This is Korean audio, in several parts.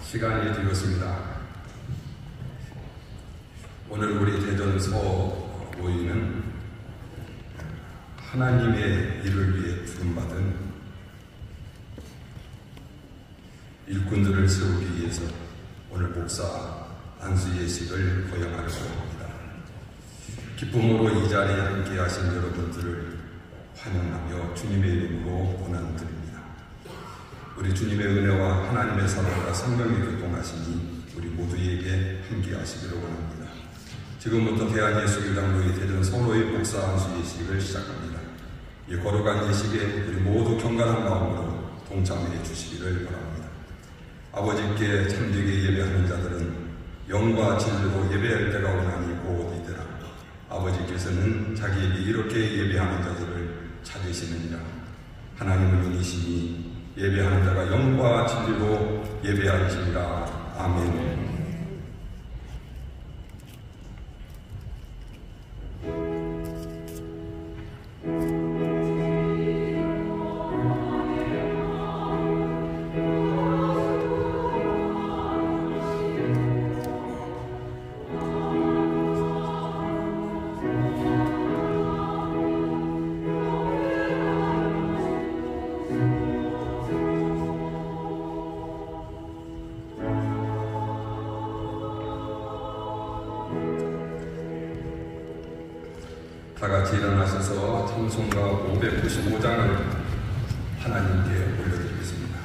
시간이 되었습니다. 오늘 우리 대전서 모임은 하나님의 일을 위해 부름받은 일꾼들을 세우기 위해서 오늘 목사 안수 예식을 거행하려고 합니다. 기쁨으로 이 자리에 함께 하신 여러분들을 환영하며 주님의 이름으로 고난드립니다. 우리 주님의 은혜와 하나님의 사랑과 성령의 교통하심이 우리 모두에게 함께 하시기를 원합니다. 지금부터 대한예수교장로의 대전 서로의 목사 안수 예식을 시작합니다. 이 거룩한 예식에 우리 모두 경건한 마음으로 동참해 주시기를 바랍니다. 아버지께 참되게 예배하는 자들은 영과 진리로 예배할 때가 오나니 곧 이때라. 아버지께서는 자기에게 이렇게 예배하는 자들을 찾으시느니라. 하나님을 인이시니 예배하는 자가 영과 진리로 예배할지니라. 아멘. 다 같이 일어나셔서 찬송가 595장을 하나님께 올려드리겠습니다.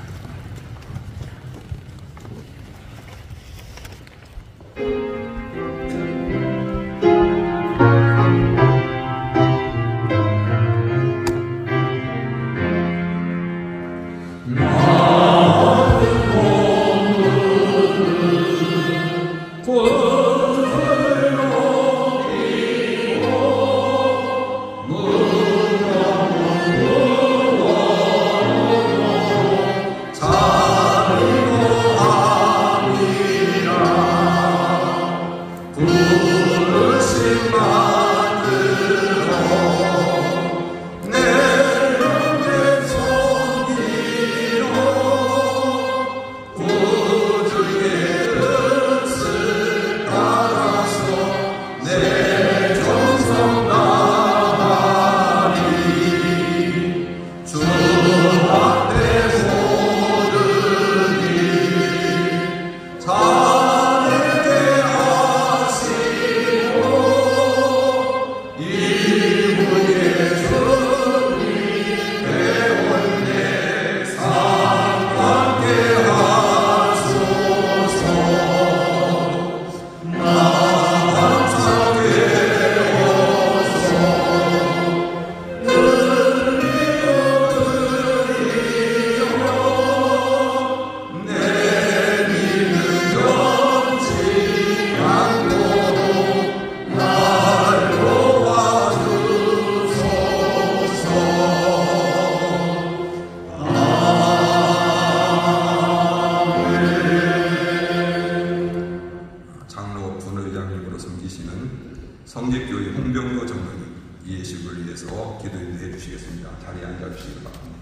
성직교회 홍병도 장로님 이 예식을 위해서 기도해 주시겠습니다. 자리에 앉아주시기 바랍니다.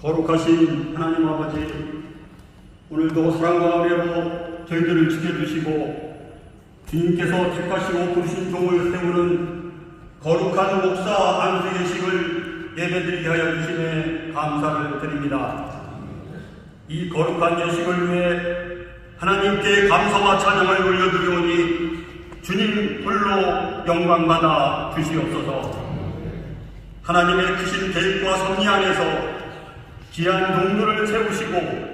거룩하신 하나님 아버지, 오늘도 사랑과 은혜로 저희들을 지켜주시고 주님께서 택하시고 부르신 종을 세우는 거룩한 목사 안수 예식을 예배드리게 하여 주심에 감사를 드립니다. 이 거룩한 예식을 위해 하나님께 감사와 찬양을 올려드리오니 주님 홀로 영광받아 주시옵소서. 하나님의 크신 계획과 섭리 안에서 귀한 동료를 세우시고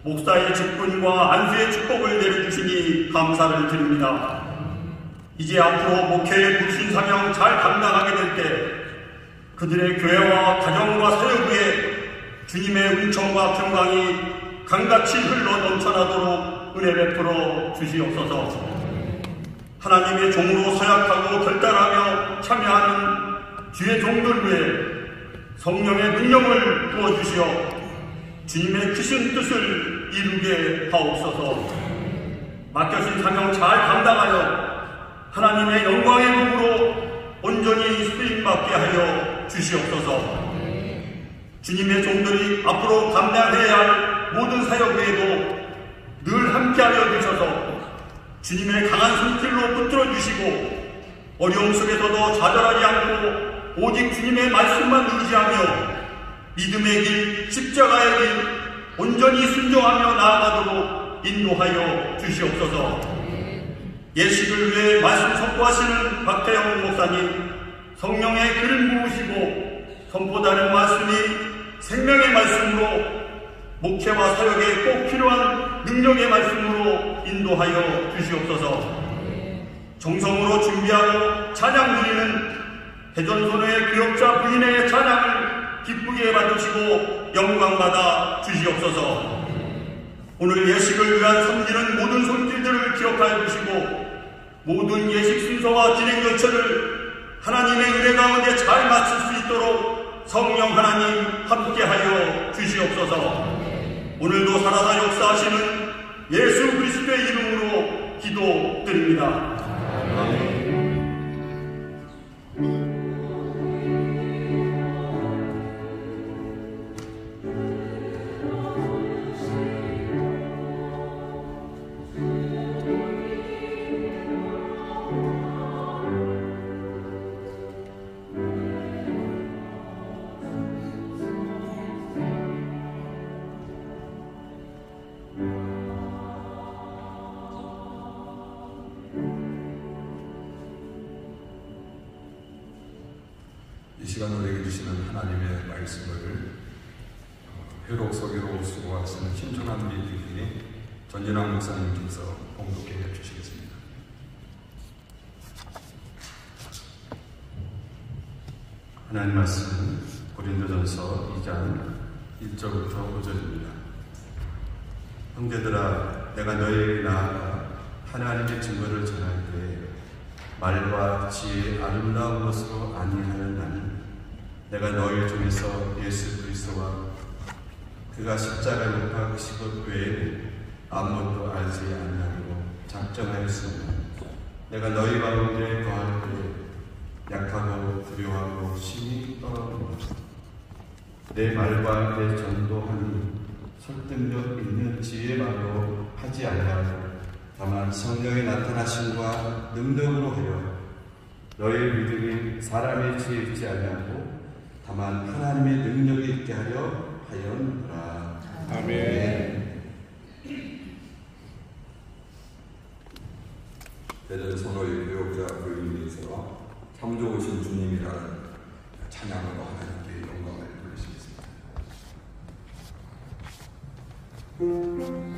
목사의 직분과 안수의 축복을 내려주시니 감사를 드립니다. 이제 앞으로 목회의 불신 사명 잘 감당하게 될 때 그들의 교회와 가정과 사역에 주님의 은총과 평강이 강같이 흘러 넘쳐나도록 은혜 베풀어 주시옵소서. 하나님의 종으로 서약하고 결단하며 참여하는 주의 종들 위해 성령의 능력을 부어주시어 주님의 크신 뜻을 이루게 하옵소서. 맡겨진 사명 잘 감당하여 하나님의 영광의 몸으로 온전히 쓰임받게 하여 주시옵소서. 주님의 종들이 앞으로 감당해야 할 모든 사역 외에도 늘 함께하여 주셔서 주님의 강한 손길로 붙들어 주시고 어려움 속에서도 좌절하지 않고 오직 주님의 말씀만 의지하며 믿음의 길, 십자가의 길 온전히 순종하며 나아가도록 인도하여 주시옵소서. 예식을 위해 말씀 선포하시는 박태영 목사님, 성령의 글을 부으시고 선포되는 말씀이 생명의 말씀으로 목회와 사역에 꼭 필요한 능력의 말씀으로 인도하여 주시옵소서. 정성으로 준비하고 찬양 드리는 대전선의 교역자 부인의 찬양을 기쁘게 받으시고 영광받아 주시옵소서. 오늘 예식을 위한 섬기는 모든 손길들을 기억하여 주시고 모든 예식 순서와 진행 절차를 하나님의 은혜 가운데 잘 마칠 수 있도록 성령 하나님 함께하여 주시옵소서. 오늘도 살아서 역사하시는 예수 그리스도의 이름으로 기도드립니다. 아멘. 이 시간을 우리에게 주시는 하나님의 말씀을 회록 설교로 수고하시는 신청한 미디니 전진환 목사님께서 봉독해 주시겠습니다. 하나님 말씀은 고린도전서 2장 1절부터 5절입니다. 형제들아, 내가 너희에게 나아가 하나님의 증거를 전할 때 말과 지혜의 아름다운 것으로 아니하였나니 내가 너희 중에서 예수 그리스도와 그가 십자가에 못 박히신 것 외에 아무것도 알지 아니하고 작정하였으나 내가 너희 가운데 거할 때 약하고 두려워하고 심히 떨어오노라. 내 말과 내 전도하니 설득력 있는 지혜 말로 하지 아니하고 다만 성령의 나타나심과 능력으로 하여 너희의 믿음이 사람의 지혜에 있지 아니하고 다만 하나님의 능력이 있게 하려 하였노라. 아멘. 대전선의 교역자 부인께서 참 좋으신 주님이라는 찬양으로 하나님께 영광을 돌리시겠습니다. 참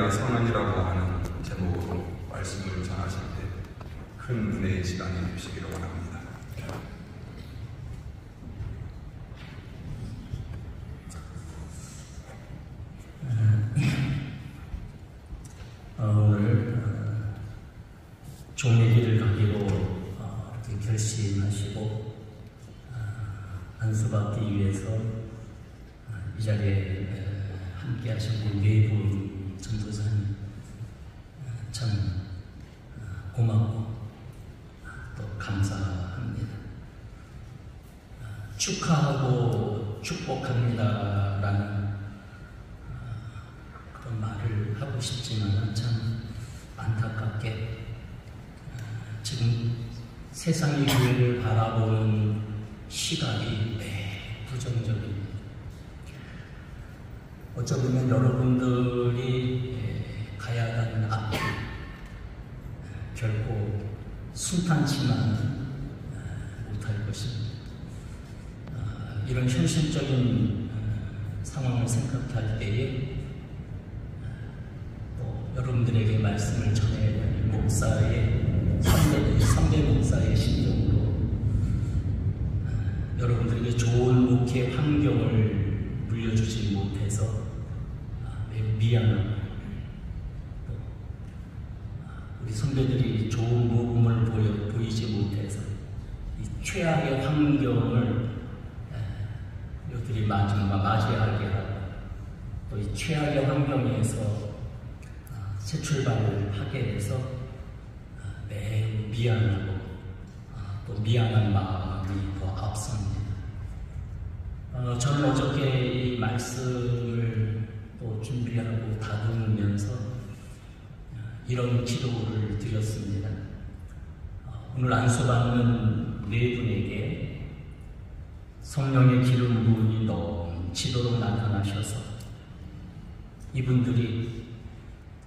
나의 선언이라고 하는 제목으로 말씀을 전하실 때 큰 은혜의 시간이 되시기를 원합니다. 오늘 종의 길을 가기로 이렇게 결심하시고 안수받기 위해서 이 자리에 함께 하신 우리 네 분 전도사님 참 고맙고 또 감사합니다. 축하하고 축복합니다라는 그런 말을 하고 싶지만 참 안타깝게 지금 세상의 교회를 바라보는 시각이 매우 부정적입니다. 어쩌면 여러분들이 가야 하는 앞길 결코 순탄치만 못할 것입니다. 이런 현실적인 상황을 생각할 때에 여러분들에게 말씀을 전해야 될 목사의 선배 목사의 심정으로 여러분들에게 좋은 목회 환경을 물려주지 못해서 매우 미안하고 우리 선배들이 좋은 모범을 보이지 못해서 이 최악의 환경을 이들이 맞이하게 하고 또 이 최악의 환경에서 새 출발을 하게 돼서 매우 미안하고 또 미안한 마음이 더 앞섭니다. 저는 어저께 이 말씀을 또 준비하고 다듬으면서 이런 기도를 드렸습니다. 오늘 안수받는 네 분에게 성령의 기름 부음이 넘치도록 나타나셔서 이분들이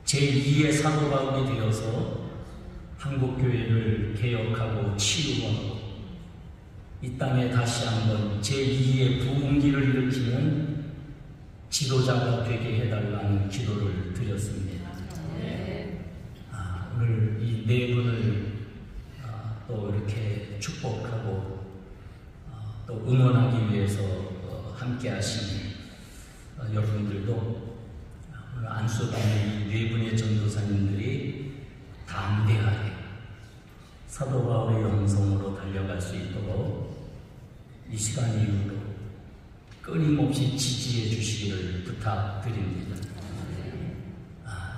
제2의 사도 바울이 되어서 한국교회를 개혁하고 치유하고 이 땅에 다시 한번 제2의 부흥기를 일으키는 지도자가 되게 해달라는 기도를 드렸습니다. 오늘 이 네 분을 또 이렇게 축복하고 또 응원하기 위해서 함께 하신 여러분들도 오늘 안수받는 이 네 분의 전도사님들이 담대하게 사도 바울의 영성으로 달려갈 수 있도록 이 시간 이후로 끊임없이 지지해 주시기를 부탁드립니다.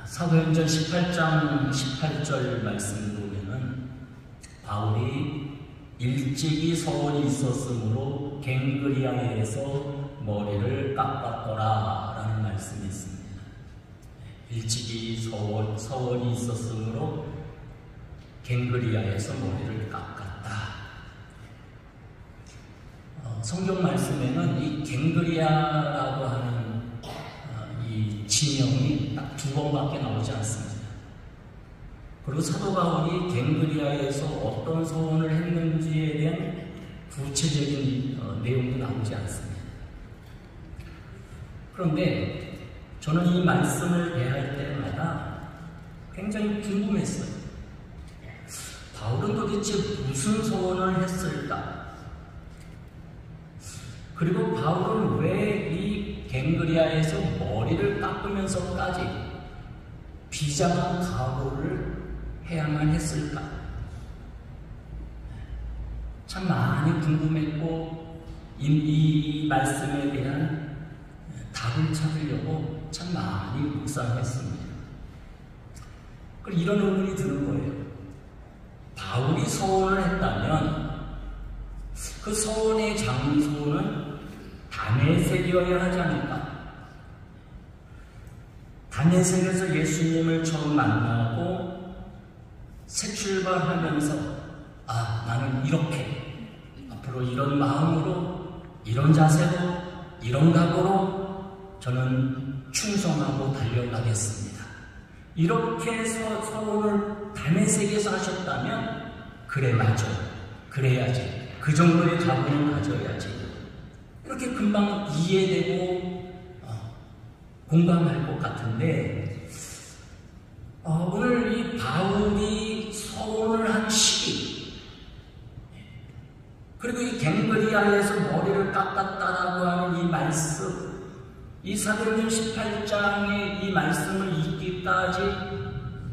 사도행전 18장 18절 말씀 보면은 바울이 일찍이 서원이 있었으므로 갱그리아에서 머리를 깎았더라 라는 말씀이 있습니다. 일찍이 서원이 있었으므로 갱그리아에서 머리를 깎았다. 성경 말씀에는 이 갱그리아라고 하는 이 지명이 딱 2번밖에 나오지 않습니다. 그리고 사도 바울이 갱그리아에서 어떤 서원을 했는지에 대한 구체적인 내용도 나오지 않습니다. 그런데 저는 이 말씀을 대할 때마다 굉장히 궁금했어요. 바울은 도대체 무슨 서원을 했을까? 그리고 바울은 왜 이 갱그리아에서 머리를 깎으면서까지 비장한 각오를 해야만 했을까? 참 많이 궁금했고 이 말씀에 대한 답을 찾으려고 참 많이 묵상했습니다. 그리고 이런 의문이 드는 거예요. 바울이 서원을 했다면 그 서원의 장소는 다메섹이어야 하지 않을까? 다메섹에서 예수님을 처음 만나고 새 출발하면서 나는 이렇게 앞으로 이런 마음으로 이런 자세로 이런 각오로 저는 충성하고 달려가겠습니다. 이렇게 서원을 다메섹에서 하셨다면 그래 맞아, 그래야지, 그 정도의 각오는 가져야지, 이렇게 금방 이해되고 공감할 것 같은데 오늘 이 바울이 서원을 한 시기, 그리고 이 갱그리아에서 머리를 깎았다라고 하는 이 말씀, 이 사도행전 18장의 이 말씀을 읽기까지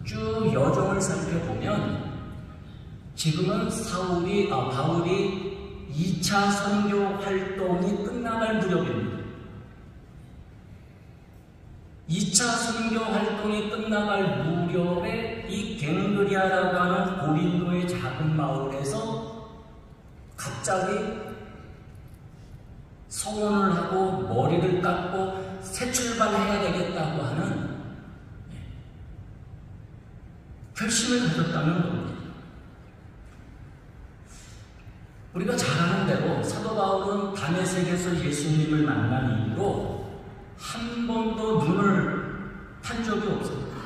쭉 여정을 살펴보면 지금은 바울이 2차 선교 활동이 끝나갈 무렵입니다. 2차 선교 활동이 끝나갈 무렵에 이 갱그리아라고 하는 고린도의 작은 마을에서 갑자기 서원을 하고 머리를 깎고 새 출발해야 되겠다고 하는 결심을 가졌다는 겁니다. 우리가 잘 아는 대로 사도 바울은 다메섹에서 예수님을 만난 이후로 한 번도 눈을 판 적이 없습니다.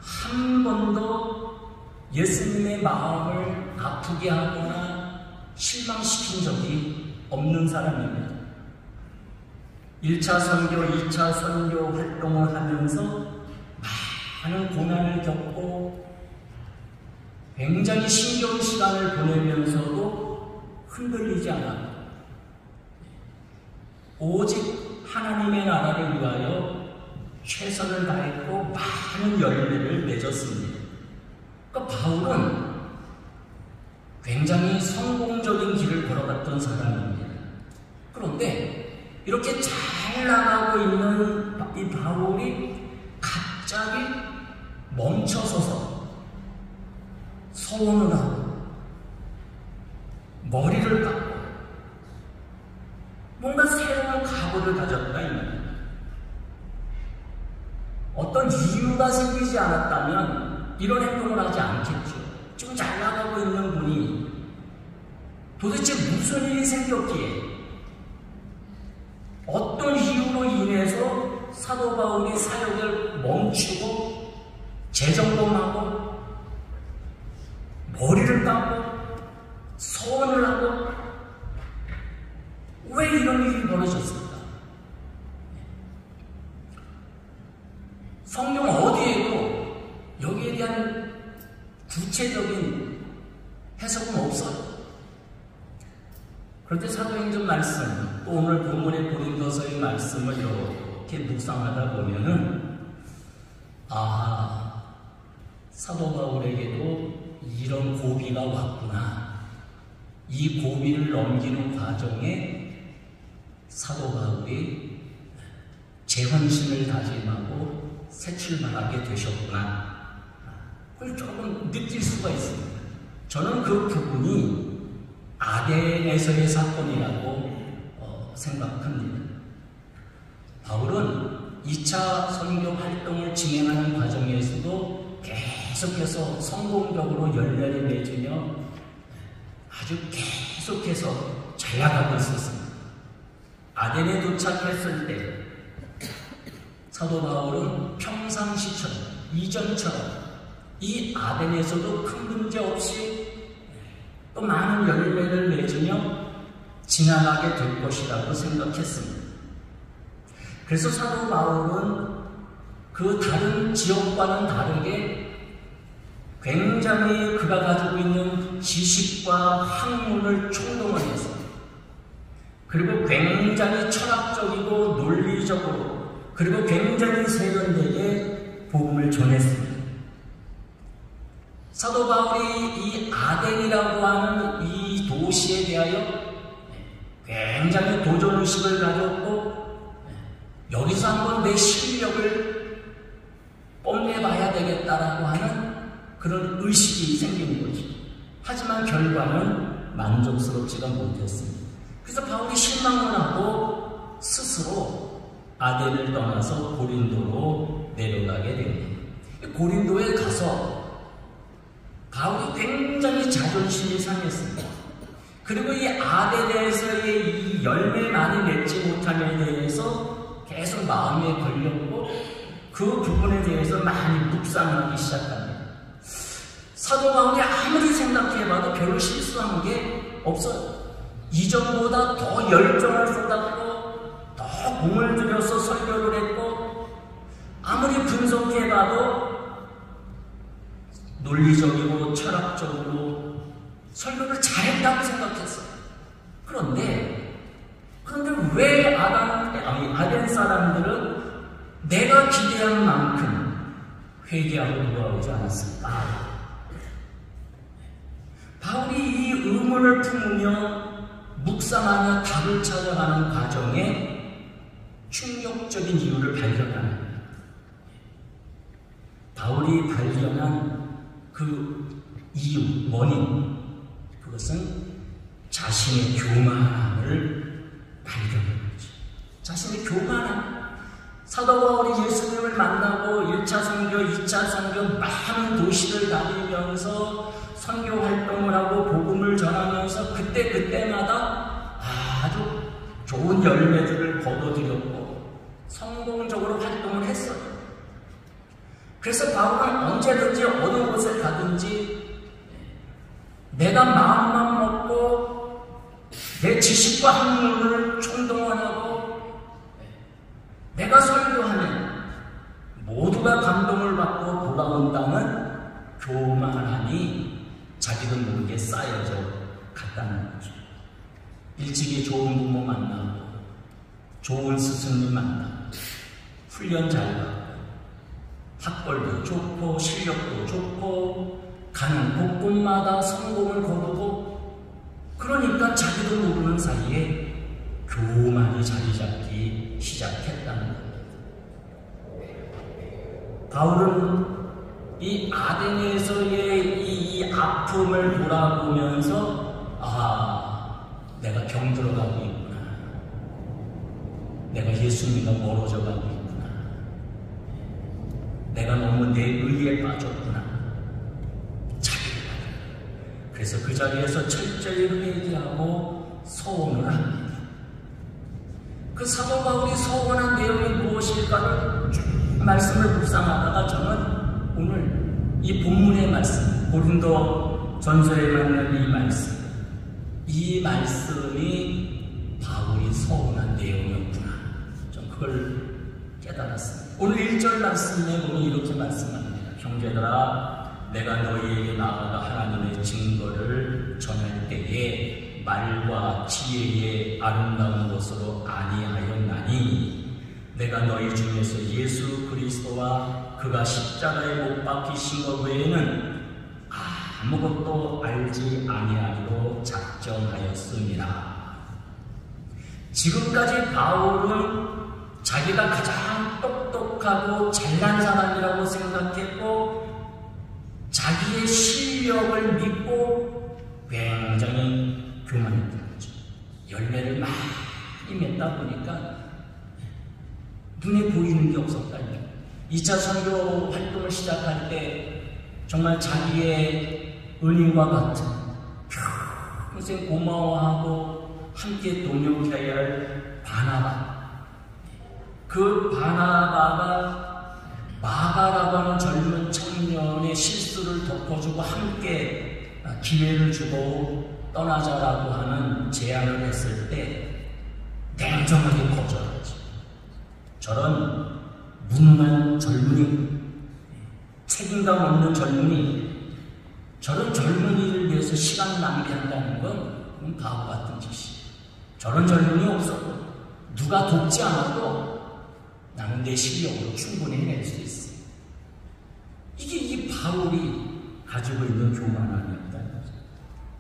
한 번도 예수님의 마음을 아프게 하거나 실망시킨 적이 없는 사람입니다. 1차 선교, 2차 선교 활동을 하면서 많은 고난을 겪고 굉장히 신겨운 시간을 보내면서도 흔들리지 않았고 오직 하나님의 나라를 위하여 최선을 다했고 많은 열매를 맺었습니다. 그러니까 바울은 굉장히 성공적인 길을 걸어갔던 사람입니다. 그런데 이렇게 잘 나가고 있는 이 바울이 갑자기 멈춰서서 서원을 하고 머리를 깎고 뭔가 새로운 각오를 가졌다 이 말이에요. 어떤 이유가 생기지 않았다면 이런 행동을 하지 않겠죠. 지금 잘 나가고 있는 분이 도대체 무슨 일이 생겼기에 어떤 이유로 인해서 사도 바울이 사역을 멈추고 재점검하고 머리를 깎고 서원을 하고 왜 이런 일이 벌어졌을까? 성경 어디에도 여기에 대한 구체적인 해석은 없어요. 그런데 사도행전 말씀, 또 오늘 본문의 고린도서의 말씀을 이렇게 묵상하다 보면은 사도 바울에게도 이런 고비가 왔구나. 이 고비를 넘기는 과정에 사도 바울이 재헌신을 다짐하고 새 출발하게 되셨구나. 그걸 조금 느낄 수가 있습니다. 저는 그 부분이 아덴에서의 사건이라고 생각합니다. 바울은 2차 선교 활동을 진행하는 과정에서도 계속해서 성공적으로 열매를 맺으며 아주 계속해서 잘 나가고 있었습니다. 아덴에 도착했을 때 사도 바울은 평상시처럼 이전처럼 이 아덴에서도 큰 문제 없이 또 많은 열매를 맺으며 지나가게 될 것이라고 생각했습니다. 그래서 사도 바울은 그 다른 지역과는 다르게 굉장히 그가 가지고 있는 지식과 학문을 총동원해서 그리고 굉장히 철학적이고 논리적으로 그리고 굉장히 세련되게 복음을 전했습니다. 사도 바울이 이 아덴이라고 하는 이 도시에 대하여 굉장히 도전의식을 가졌고 여기서 한번 내 실력을 뽐내봐야 되겠다라고 하는 그런 의식이 생긴 거지. 하지만 결과는 만족스럽지가 못했습니다. 그래서 바울이 실망을 하고 스스로 아덴을 떠나서 고린도로 내려가게 됩니다. 고린도에 가서 바울이 굉장히 자존심이 상했습니다. 그리고 이 아덴에서의 이 열매 많이 맺지 못함에 대해서 계속 마음에 걸렸고 그 부분에 대해서 많이 묵상하기 시작합니다. 사도 바울이 아무리 생각해봐도 별로 실수한 게 없어요. 이전보다 더 열정을 쏟았고 더 공을 들여서 설교를 했고 아무리 분석해봐도 논리적이고 철학적으로 설교를 잘했다고 생각했어요. 그런데 왜 아덴 사람들은 내가 기대한 만큼 회개하고 돌아오지 않았을까? 바울이 이 의문을 품으며 묵상하며 답을 찾아가는 과정에 충격적인 이유를 발견합니다. 바울이 발견한 그 이유, 원인, 그것은 자신의 교만함을 발견한 거죠. 자신의 교만함. 사도 바울이 예수님을 만나고 1차 선교, 2차 선교 많은 도시를 다니면서 선교 활동을 하고 복음을 전하면서 그때마다 아주 좋은 열매들을 거둬들였고 성공적으로 활동을 했어요. 그래서 바울은 언제든지 어느 곳에 가든지 내가 마음만 먹고 내 지식과 학문을 총동원하고 내가 설교하면 모두가 감동을 받고 돌아온다는 교만함이 자기도 모르게 쌓여져 갔다는 거죠. 일찍이 좋은 부모 만나고 좋은 스승님 만나고 훈련 잘 받고 학벌도 좋고 실력도 좋고 가는 곳곳마다 성공을 거두고 그러니까 자기도 모르는 사이에 교만이 자리 잡기 시작했다는 겁니다. 바울은 이 아덴에서의 이 아픔을 돌아보면서 내가 병들어가고 있구나. 내가 예수님과 멀어져 가고 있구나. 내가 너무 내 의에 빠졌구나. 자기를 받아요. 그래서 그 자리에서 철저히 회개하고 서원을 합니다. 그 사도 바울이 서원한 내용이 무엇일까를 쭉 말씀을 묵상하다가 저는 오늘 이 본문의 말씀, 고린도 전서에 맞는 이 말씀이 바울이 서원한 내용이었구나. 좀 그걸 깨달았습니다. 오늘 1절 말씀에 보면 이렇게 말씀합니다. 형제들아, 내가 너희에게 나아가 하나님의 증거를 전할 때에 말과 지혜의 아름다운 것으로 아니하였나니 내가 너희 중에서 예수 그리스도와 그가 십자가에 못 박히신 것 외에는 아무것도 알지 아니하기로 작정하였습니다. 지금까지 바울은 자기가 가장 똑똑하고 잘난 사람이라고 생각했고 자기의 실력을 믿고 굉장히 교만했던 거죠. 열매를 많이 맺다 보니까 눈에 보이는 게 없었다니까. 2차 선교 활동을 시작할 때 정말 자기의 은인과 같은 평생 고마워하고 함께 동역해야 할 바나바. 그 바나바가 마가라고 하는 젊은 청년의 실수를 덮어주고 함께 기회를 주고 떠나자라고 하는 제안을 했을 때 냉정하게 거절하지. 저런 무능한 젊은이, 책임감 없는 젊은이, 저런 젊은이를 위해서 시간 낭비한다는 건 바보 같은 짓이에요. 저런 젊은이 없어도 누가 돕지 않아도 나는 내 실력으로 충분히 해낼 수 있어요. 이게 이 바울이 가지고 있는 교만함이었다는 거죠.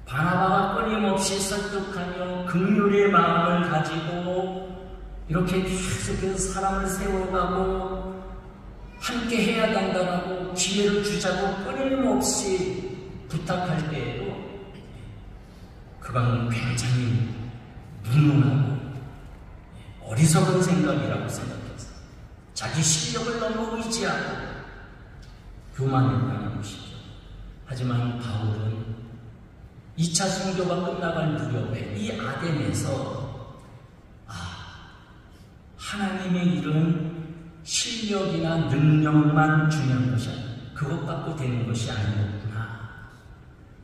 바나바가 끊임없이 설득하며 긍휼의 마음을 가지고 이렇게 계속해서 사람을 세워가고 함께 해야 된다고 기회를 주자고 끊임없이 부탁할 때에도 그건 굉장히 무능하고 어리석은 생각이라고 생각했어요. 자기 실력을 너무 의지하고 교만했다는 것이죠. 하지만 바울은 2차 선교가 끝나갈 무렵에 이 아덴에서 하나님의 일은 실력이나 능력만 중요한 것이 아니라 그것 갖고 되는 것이 아니었구나.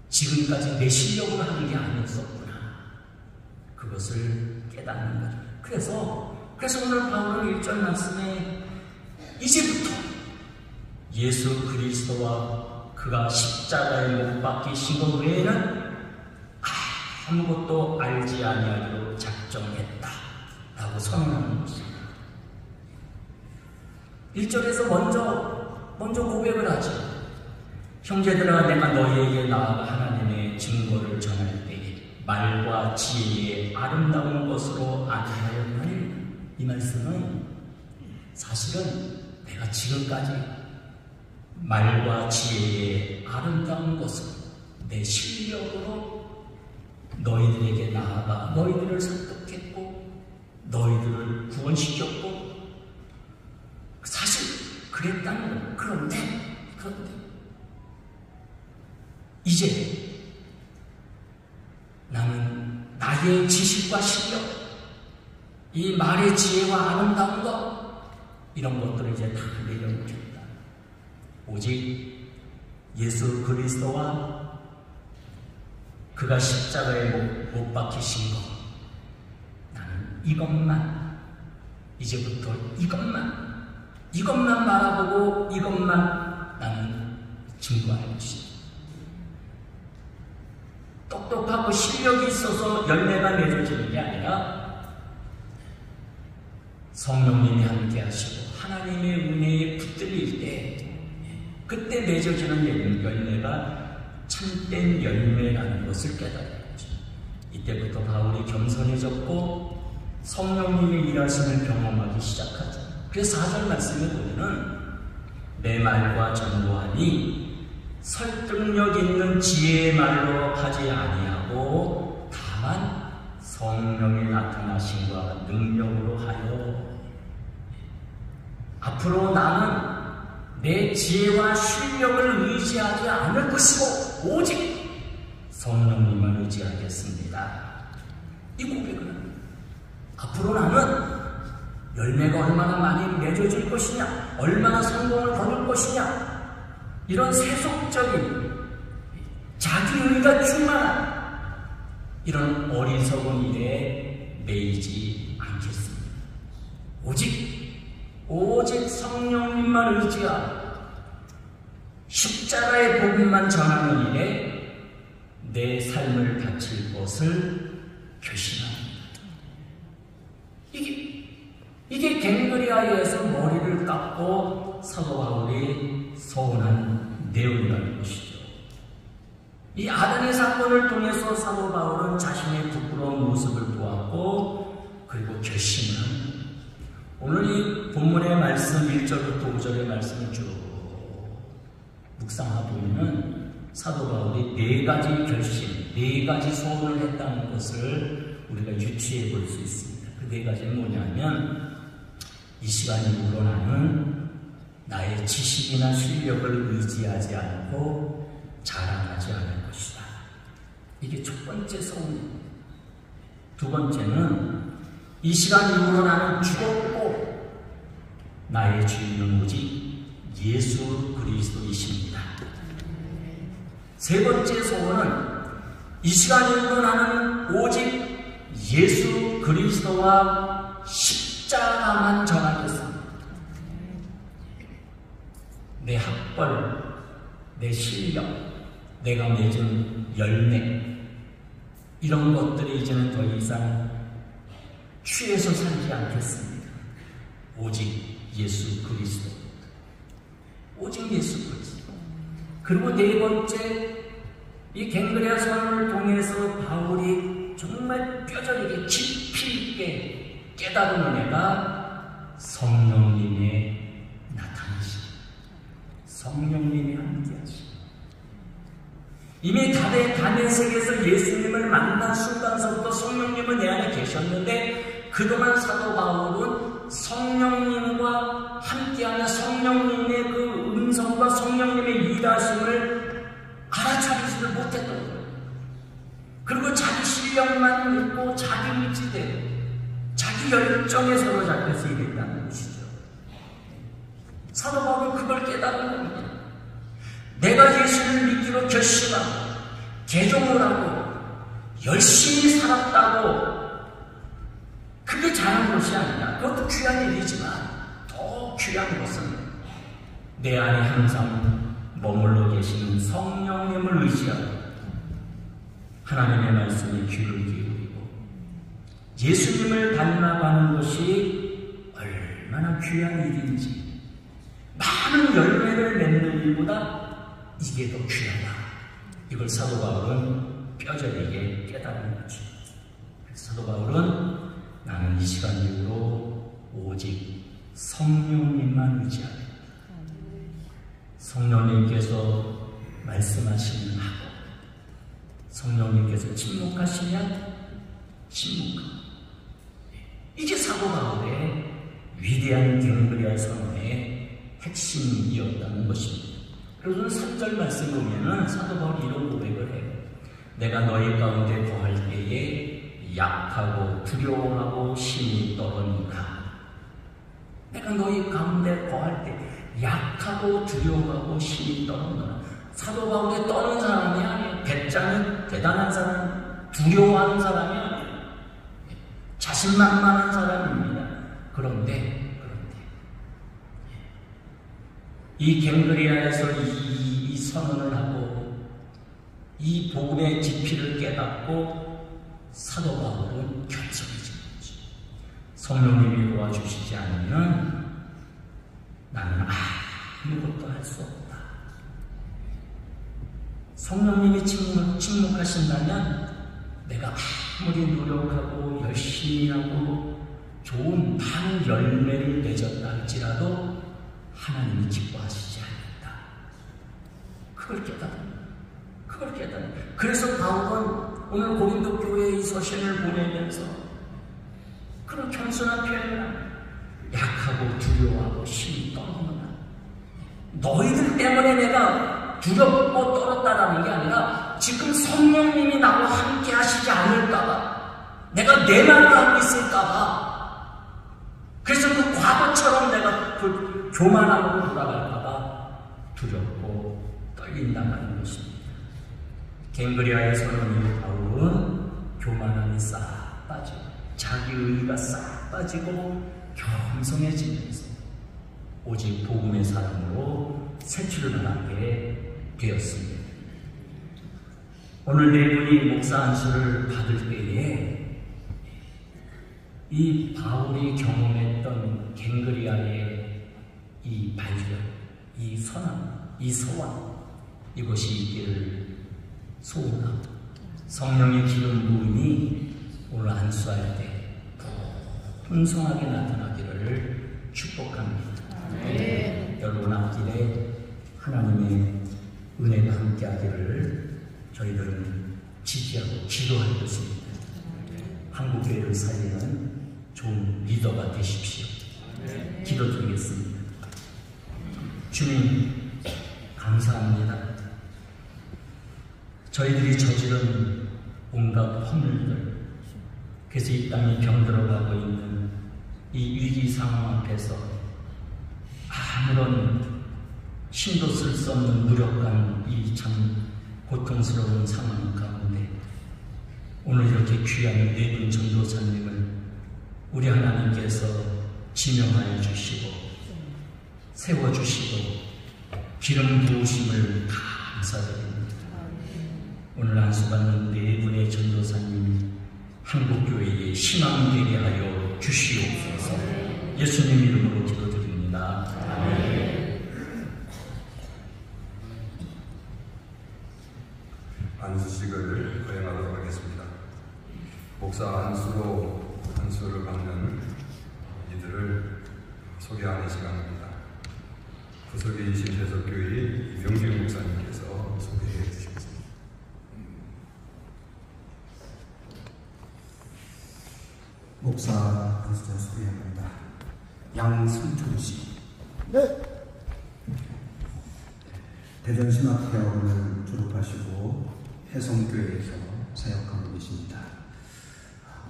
지금까지 내 실력으로 하는 게 아니었었구나. 그것을 깨닫는 거죠. 그래서 오늘 바울은 1절 말씀에 이제부터 예수 그리스도와 그가 십자가에 못 박히신 것 외에는 아무것도 알지 아니하기로 작정했다 라고 선언하는 것입니다. 1절에서 먼저 고백을 하죠. 형제들아, 내가 너희에게 나아가 하나님의 증거를 전할 때에 말과 지혜의 아름다운 것으로 안하였나니, 이 말씀은 사실은 내가 지금까지 말과 지혜의 아름다운 것을 내 실력으로 너희들에게 나아가 너희들을 설득했고 너희들을 구원시켰고 사실 그랬다는 거예요. 그런데 이제 나는 나의 지식과 실력, 이 말의 지혜와 아름다운 것, 이런 것들을 이제 다 내려놓겠다. 오직 예수 그리스도와 그가 십자가에 못 박히신 것, 나는 이것만, 이제부터 이것만 바라보고 이것만 나는 증거할 것이다. 똑똑하고 실력이 있어서 열매가 맺어지는 게 아니라 성령님이 함께 하시고 하나님의 은혜에 붙들릴 때 그때 맺어지는 열매가 참된 열매라는 것을 깨달아야 하죠. 이때부터 바울이 겸손해졌고 성령님의 일하심을 경험하기 시작하죠. 그래서 4절 말씀에 보면은 내 말과 전도하니 설득력 있는 지혜의 말로 하지 아니하고 다만 성령의 나타나심과 능력으로 하여, 앞으로 나는 내 지혜와 실력을 의지하지 않을 것이고 오직 성령님을 의지하겠습니다. 이 고백은 앞으로 나는 열매가 얼마나 많이 맺어질 것이냐, 얼마나 성공을 거둘 것이냐, 이런 세속적인 자기의가 충만한 이런 어리석은 일에 매이지 않겠습니다. 오직 성령님만 의지하고 십자가의 복음만 전하는 일에 내 삶을 바칠 것을 결심합니다. 이게 갱그리아에서 머리를 깎고 사도 바울이 서운한 내용이라는 것이죠. 이 아담의 사건을 통해서 사도 바울은 자신의 부끄러운 모습을 보았고 그리고 결심을 합니다. 오늘 이 본문의 말씀 1절부터 5절의 말씀을 쭉 묵상하다 보면 사도 바울이 4가지 결심, 4가지 소원을 했다는 것을 우리가 유추해 볼 수 있습니다. 그 4가지는 뭐냐면 이 시간 이후로 나는 나의 지식이나 실력을 의지하지 않고 자랑하지 않을 것이다. 이게 첫 번째 소원입니다. 두 번째는 이 시간 이후로 나는 죽었고 나의 주인은 오직 예수 그리스도이십니다. 세 번째 소원은 이 시간 이후로 나는 오직 예수 그리스도와 십자가만 전하겠습니다. 내 학벌, 내 실력, 내가 맺은 열매, 이런 것들이 이제는 더 이상 취해서 살지 않겠습니다. 오직 예수 그리스도. 오직 예수 그리스도. 그리고 네 번째, 이 갱그리아 선언을 통해서 바울이 정말 뼈저리게 깊이 있게 깨달은 은혜가 성령님의 나타나심, 성령님이 함께하심. 이미 다메섹에서 예수님을 만난 순간서부터 성령님은 내 안에 계셨는데 그동안 사도 바울은 성령님과 함께하는 성령님의 그 음성과 성령님의 일하심을 알아차리지를 못했던 거예요. 그리고 자기 실력만 믿고 자기 의지대로 자기 열정에 사로잡혀서 일했다는 것이죠. 사도 바울은 그걸 깨달은 겁니다. 내가 예수를 믿기로 결심하고 개종을 하고 열심히 살았다고 그게 잘한 것이 아니라, 그것도 귀한 일이지만 더 귀한 것은 내 안에 항상 머물러 계시는 성령님을 의지하고 하나님의 말씀에 귀를 기울이고 예수님을 닮아가는 것이 얼마나 귀한 일인지, 많은 열매를 맺는 일보다 이게 더 귀하다. 이걸 사도 바울은 뼈저리게 깨달은 거죠. 그래서 사도 바울은 나는 이 시간 이후로 오직 성령님만 의지하겠다. 성령님께서 말씀하시면 하고, 성령님께서 침묵하시면 침묵하고. 이게 사도 바울의 위대한 갱그리아 선언의 핵심이었다는 것입니다. 그래서 3절 말씀 보면은 사도 바울이 이런 고백을 해요. 내가 너희 가운데 거할 때에 약하고 두려워하고 힘이 떨어니까. 내가 너희 가운데 거할 때 약하고 두려워하고 힘이 떨어니까. 사도 바울이 떠는 사람이 아니에요. 배짱이 대단한 사람, 두려워하는 사람이 아니에요. 자신만만한 사람입니다. 그런데 이 갱그리아에서 이 선언을 하고 이 복음의 깊이를 깨닫고 사도 바울은 결정해진 거지. 성령님이 도와주시지 않으면 나는 아무것도 할 수 없다. 성령님이 침묵하신다면 내가 아무리 노력하고 열심히 하고 좋은 많은 열매를 맺었다 할지라도 하나님이 기뻐하시지 않는다. 그걸 깨달아. 그래서 바울은 오늘 고린도 교회의 서신을 보내면서 그런 겸손한 표현을 합니다. 약하고 두려워하고 힘이 떨어진다. 너희들 때문에 내가 두렵고 떨었다라는 게 아니라 지금 성령님이 나와 함께 하시지 않을까봐, 내가 내 말을 하고 있을까봐, 그래서 그 과거처럼 내가 그 교만하고 돌아갈까봐 두렵고 떨린다는 것입니다. 갱그리아의 선언이 바울은 교만함이 싹 빠지고 자기의가 싹 빠지고 겸손해지면서 오직 복음의 사람으로 세출을 하게 되었습니다. 오늘 네 분이 목사 안수를 받을 때에 이 바울이 경험했던 갱그리아의 이 발견, 이 선언, 이 소원, 이것이 있기를 소원하고 성령의 기름 부음이 오늘 안수할 때 풍성하게 나타나기를 축복합니다. 네. 여러분 앞길에 하나님의 은혜가 함께하기를 저희들은 지지하고 기도할 것입니다. 한국교회를 살리는 좋은 리더가 되십시오. 기도드리겠습니다. 주님, 감사합니다. 저희들이 저지른 온갖 허물들, 그래서 이 땅이 병들어가고 있는 이 위기 상황 앞에서 아무런 힘도 쓸 수 없는 무력한 이 참 고통스러운 상황 가운데 오늘 이렇게 귀한 네 분 전도사님을 우리 하나님께서 지명하여 주시고 세워주시고 기름 부으심을 감사드립니다. 오늘 안수받는 네 분의 전도사님이 한국교회의 희망되게 하여 주시옵소서. 예수님 이름으로 기도드립니다. 아멘. 안수식을 거행하도록 하겠습니다. 목사 안수를 받는 이들을 소개하는 시간입니다. 구석의 신대석교회 이병규 목사님께서 소개해 주시겠습니다. 목사 안수자 소개합니다. 양승철씨. 네. 대전신학대학원을 졸업하시고 해성교회에서 사역하고 계십니다.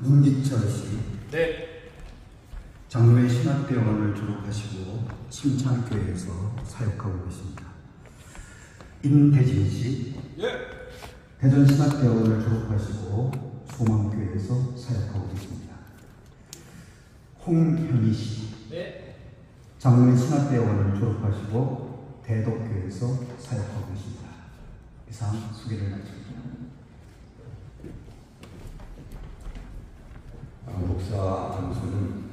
문기철씨. 네. 장로회 신학대학원을 졸업하시고 침창교회에서 사역하고 계십니다. 임대진씨. 예. 대전신학대학원을 졸업하시고 소망교회에서 사역하고 계십니다. 홍현희씨. 네. 장로회 신학대학원을 졸업하시고 대덕교에서 사역하고 계십니다. 이상 소개를 마칩니다. 목사 안수는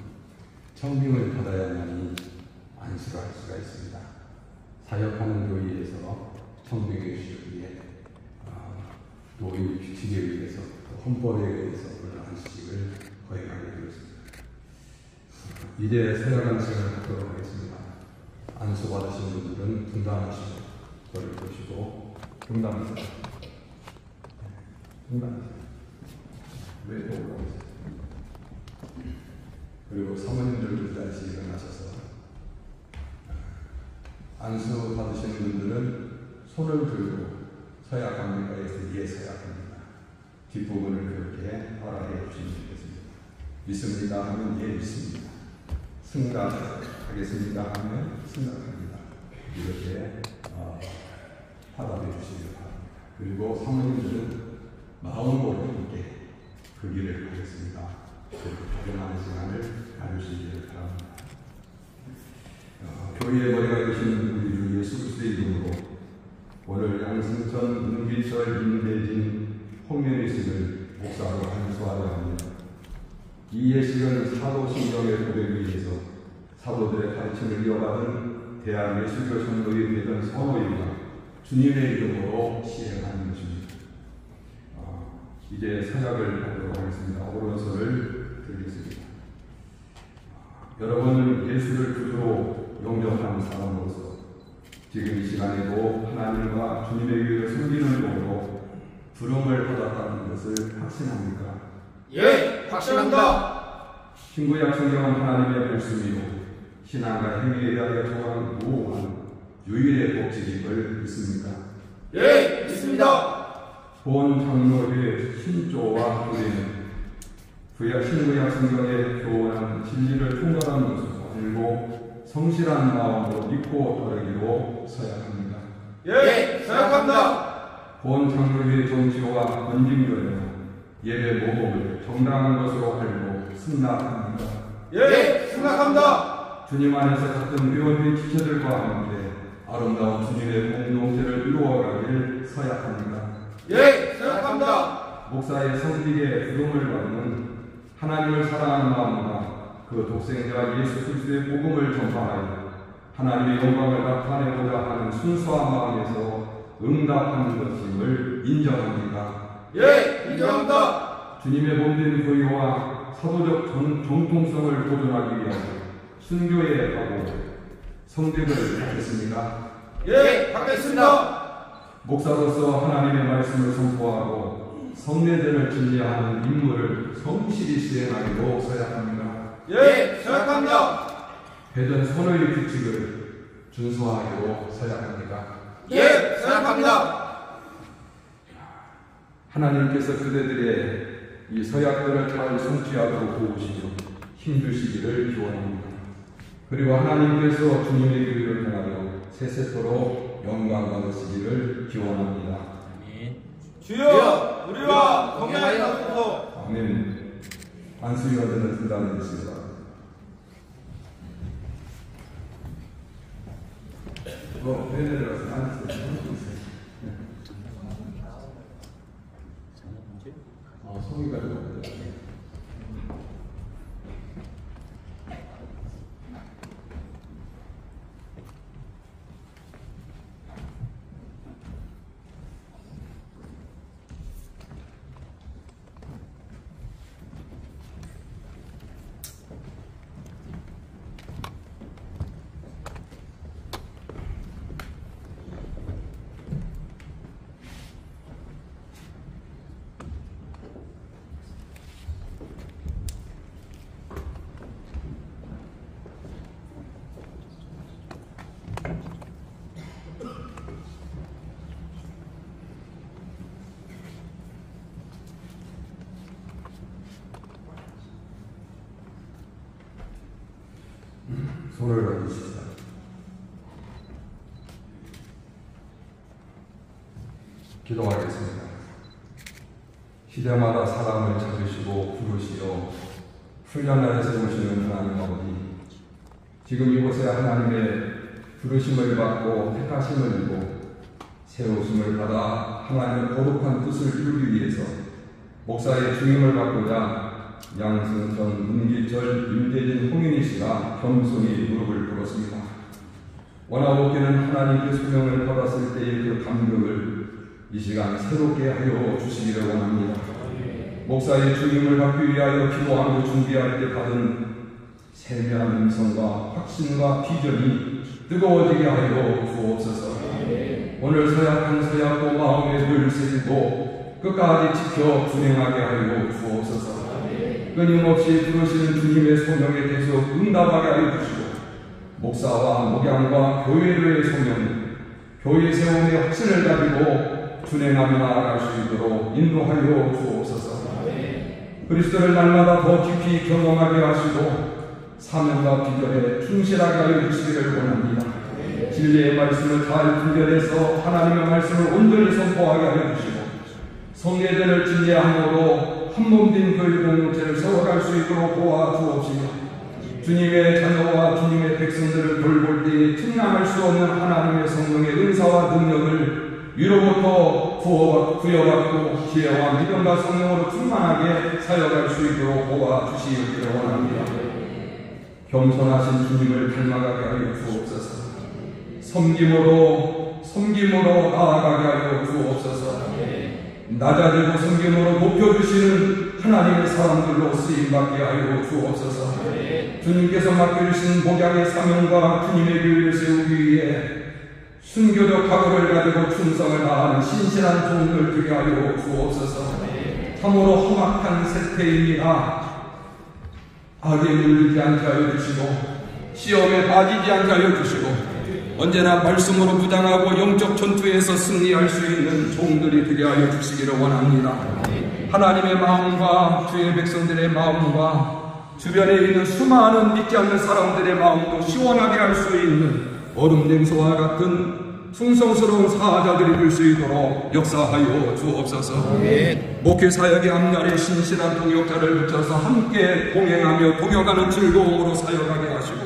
청빙을 받아야만이 안수를 할 수가 있습니다. 사역하는 교회에서 청빙의 시기에 노인 규칙에 의해서 헌법에 의해서 그런 안수식을 거행하게 되었습니다. 이제 서약 안수를 하도록 하겠습니다. 안수 받으신 분들은 분당하시고 저를 보시고 경담하세요. 경담하세요. 왜 올라오세요? 그리고 사모님들도 다시 일어나셔서 안수 받으시는 분들은 손을 들고 서약합니다에서 예 서약합니다. 뒷부분을 그렇게 허락해 주시면 되겠습니다. 믿습니다 하면 예 믿습니다. 승낙하겠습니다 하면 승낙합니다. 이렇게 받아내 주시기 바랍니다. 그리고 사모님들은 마음으로 함께 그 길을 가겠습니다. 발견하는 시간을 가주시기를 바랍니다. 교회에 머리가 되시는 우리 주 예수 그리스도의 이름으로 오늘 양승천, 문기철, 임대진, 홍면의식을 목사로 안수하려 합니다. 이 예식은 사도신경의 고백에 의해서 사도들의 가르침을 이어받은 대한 예수교 성도의 되던 선호입니다. 주님의 이름으로 시행하는 것입니다. 이제 서약을 하도록 하겠습니다. 오른손을 들겠습니다. 여러분은 예수를 구주로 영접하는 사람으로서 지금 이 시간에도 하나님과 주님의 의를 섬기는 도로 부름을 받았다는 것을 확신합니까? 예, 확신합니다. 신구약 성경은 하나님의 말씀이요 신앙과 행위에 대하여 정한 무오한 유일의 법칙임을 믿습니까? 예, 믿습니다. 본 장로의 신조와 교리는 신구약 성경의 교훈한 진리를 통달하는 것으로 알고 성실한 마음으로 믿고 따르기로 서약합니다. 예, 서약합니다. 본 장로의 정치와 권징교회는 예배 모범을 정당한 것으로 알고 승낙합니다. 예, 승낙합니다. 주님 안에서 같은 회원의 지체들과 함께 아름다운 주님의 공동체를 이루어가길 서약합니다. 예, 서약합니다. 목사의 성직에 부름을 받는 하나님을 사랑하는 마음과 그 독생자 예수 그리스도의 복음을 전파하여 하나님의 영광을 나타내고자 하는 순수한 마음에서 응답하는 것임을 인정합니다. 예, 인정합니다. 주님의 몸된 교회와 사도적 정통성을 보존하기 위하여 순교에 하고 성대를 받겠습니다. 예, 받겠습니다. 목사로서 하나님의 말씀을 선포하고 성례전을 진리하는 임무를 성실히 수행하기로 서약합니다. 예, 서약합니다. 회전 선의 규칙을 준수하기로 서약합니다. 예, 서약합니다. 하나님께서 그대들의 이 서약들을 잘 성취하도록 도우시며 힘주시기를 기원합니다. 그리고 하나님께서 주님의 교회를 향하여 세세토록 영광 받으시기를 기원합니다. 주여, 우리와 동행하소서. 아멘. 안수위원들은 등단해 주시기 바랍니다. 내려가서 앉으세요. 송이가 손을 얹으시다. 기도하겠습니다. 시대마다 사람을 찾으시고 부르시어 훈련하여 세우시는 하나님 아버지, 지금 이곳에 하나님의 부르심을 받고 택하심을 입고 세우심을 받아 하나님의 거룩한 뜻을 이루기 위해서 목사의 중임을 받고자 양승천, 문기철, 임대진, 홍윤희 씨가 겸손히 무릎을 꿇었습니다. 원하옵기는 하나님의 소명을 받았을 때의 그 감격을 이 시간 새롭게 하여 주시기를 원합니다. 목사의 중임을 받기 위하여 기도하며 준비할 때 받은 세미한 음성과 확신과 비전이 뜨거워지게 하여 주옵소서. 오늘 서약한 서약도 마음에 늘 새기고 끝까지 지켜 준행하게 하여 주옵소서. 끊임없이 부르시는 주님의 소명에 계속 응답하게 하여 주시고 목사와 목양과 교회의 소명, 교회 세움의 확신을 가지고 준행하며 나아갈 수 있도록 인도하여 주옵소서. 그리스도를 날마다 더 깊이 경험하게 하시고 사명과 비전에 충실하게 하여 주시기를 원합니다. 진리의 말씀을 잘 분별해서 하나님의 말씀을 온전히 선포하게 하여 주시고 성례전을 진리함으로 한몸된 교회 공동체를 세워갈 수 있도록 도와주옵시며 주님의 자녀와 주님의 백성들을 돌볼 때 측량할 수 없는 하나님의 성령의 은사와 능력을 위로부터 부여받고 지혜와 믿음과 성령으로 충만하게 사역할 수 있도록 도와주시기를 원합니다. 겸손하신 주님을 닮아가게 하여 주옵소서. 섬김으로 나아가게 하여 주옵소서. 낮아지고 섬김으로 높여주시는 하나님의 사람들로 쓰임받게 하여 주옵소서. 주님께서 맡겨주신 목양의 사명과 주님의 교회를 세우기 위해 순교적 각오를 가지고 충성을 다하는 신실한 종들 되게 하여 주옵소서. 참으로 험악한 세태입니다. 악에 물들지 않게 하여 주시고 시험에 빠지지 않게 하여 주시고 언제나 말씀으로 무장하고 영적 전투에서 승리할 수 있는 종들이 되게 하여 주시기를 원합니다. 하나님의 마음과 주의 백성들의 마음과 주변에 있는 수많은 믿지 않는 사람들의 마음도 시원하게 할 수 있는 얼음 냉소와 같은 충성스러운 사자들이 될 수 있도록 역사하여 주옵소서. 목회 사역의 앞날에 신실한 동역자를 붙여서 함께 동행하며 동역하는 즐거움으로 사역하게 하시고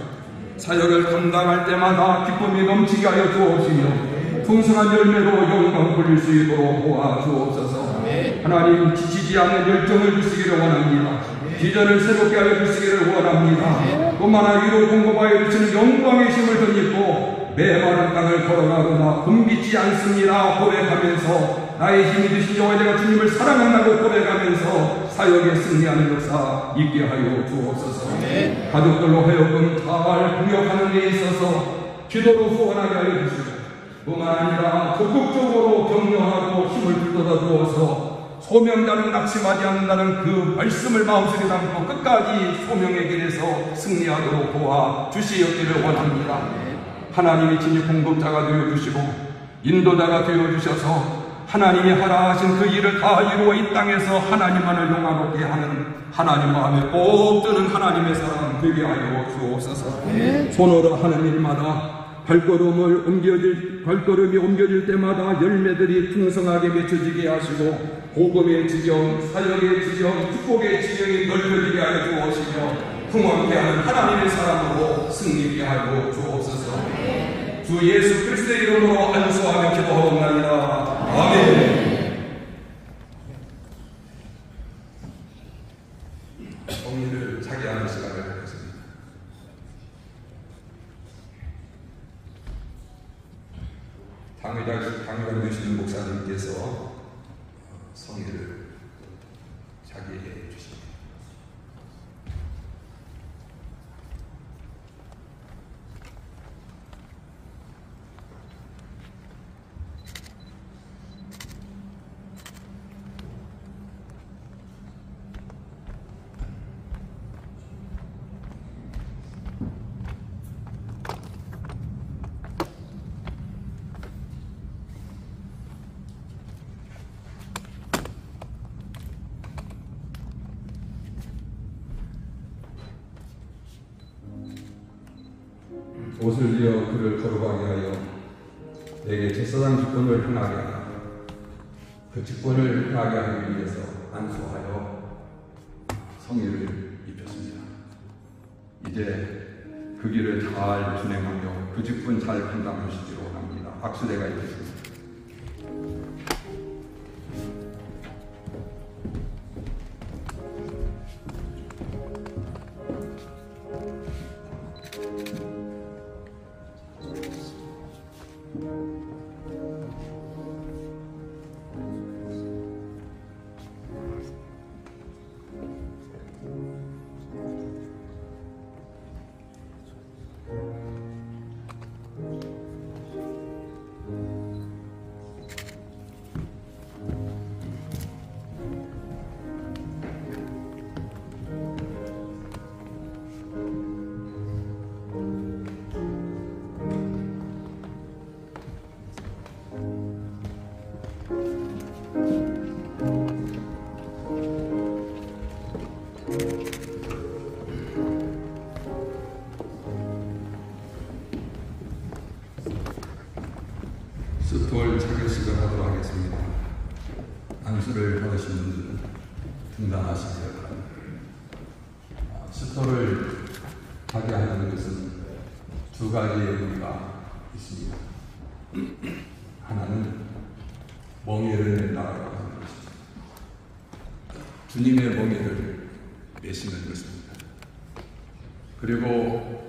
사역을 감당할 때마다 기쁨이 넘치게 하여 주옵시며 풍성한 열매로 영광 돌릴 수 있도록 도와주옵소서. 하나님 지치지 않는 열정을 주시기를 원합니다. 비전을 새롭게 하여 주시기를 원합니다. 뿐만 아니라 위로 공급하여 주시는 영광의 힘을 덧입고 메마른 땅을 걸어가거나 굶기지 않습니다 고백하면서 나의 힘이 되신 여호와 내가 주님을 사랑한다고 고백하면서 사역에 승리하는 역사 있게 하여 주옵소서. 가족들로 하여금 잘 공역하는 데 있어서 기도로 후원하게 하여 주시고 뿐만 아니라 적극적으로 격려하고 힘을 불돋아 주어서 소명자는 낙심하지 않는다는 그 말씀을 마음속에 담고 끝까지 소명의 길에서 승리하도록 도와주시기를 원합니다. 하나님이 진리 공급자가 되어주시고 인도자가 되어주셔서 하나님이 하라 하신 그 일을 다 이루어 이 땅에서 하나님만을 영화롭게 하는 하나님 마음에 꼭 드는 하나님의 사람 되게 하여 주옵소서. 손으로 하는 일마다 발걸음이 옮겨질 때마다 열매들이 풍성하게 맺혀지게 하시고 복음의 지경, 사역의 지경, 축복의 지경이 넓혀지게 하여 주옵시며 풍성하게 하는 하나님의 사람으로 승리케 하여 주옵소서. 주 예수 그리스도의 이름으로 안수하며 기도하옵나이다. 아멘. 성리를 자기하는 시간을 갖겠습니다. 당회장 되시는 목사님께서 성리를 자기해 주십니다. 옷을 이어 그를 거룩하게 하여 내게 제사장 직분을 행하게 하라. 그 직분을 행하게 하기 위해서 안수하여 성의를 입혔습니다. 이제 그 길을 잘 준행하며 그 직분 잘 감당하시기로 합니다. 박수대가 있겠습니다. 스톨 자결식을 하도록 하겠습니다. 안수를 받으신 분들은 등단하시기 바랍니다. 스톨을 하게 하는 것은 두 가지의 의미가 있습니다. 하나는 멍에를 낸다라고 하는 것입니다. 주님의 멍에를 메시는 것입니다. 그리고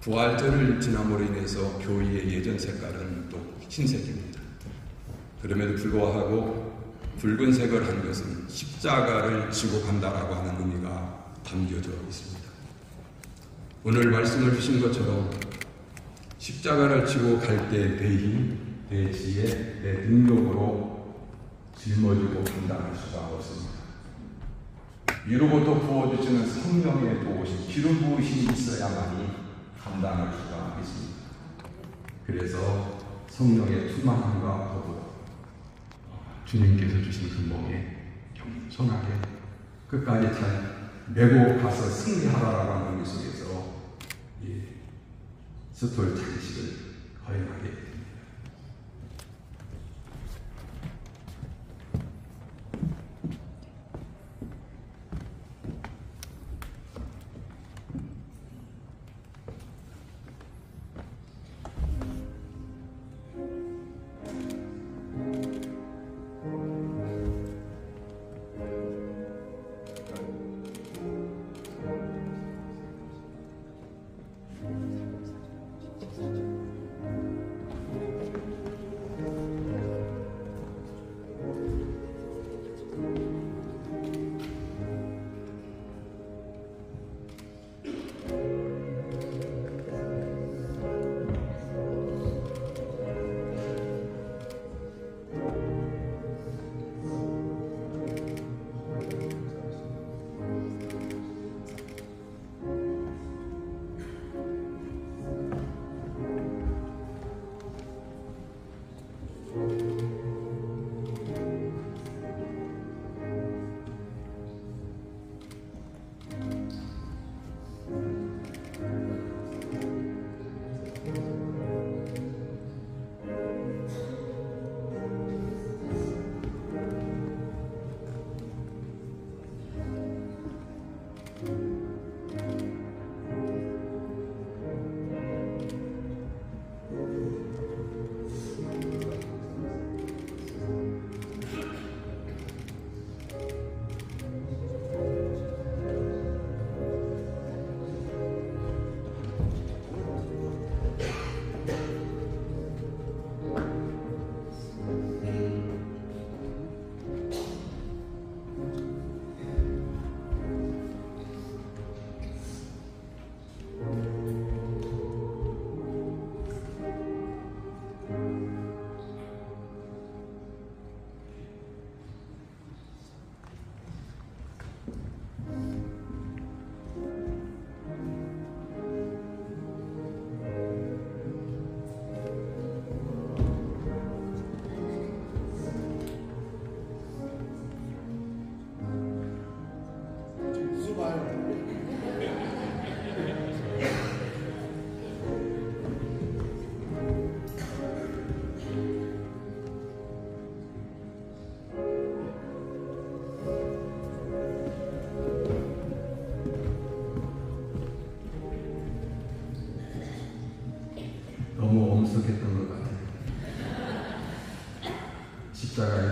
부활절을 지남으로 인해서 교회의 예전 색깔은 또 흰색입니다. 그럼에도 불구하고 붉은색을 한 것은 십자가를 지고 간다라고 하는 의미가 담겨져 있습니다. 오늘 말씀을 주신 것처럼 십자가를 지고 갈 때 내 힘, 내 지혜, 내 능력으로 짊어지고 감당할 수가 없습니다. 위로부터 부어주시는 성령의 도우심, 기름 부으심이 있어야만이 감당할 수가 있습니다. 그래서 성령의 충만함과 더불어 주님께서 주신 그 몸에 겸손하게 끝까지 잘 메고 가서 승리하라라고 하는 의미 속에서 스톨 장식을 허용하게 됩니다.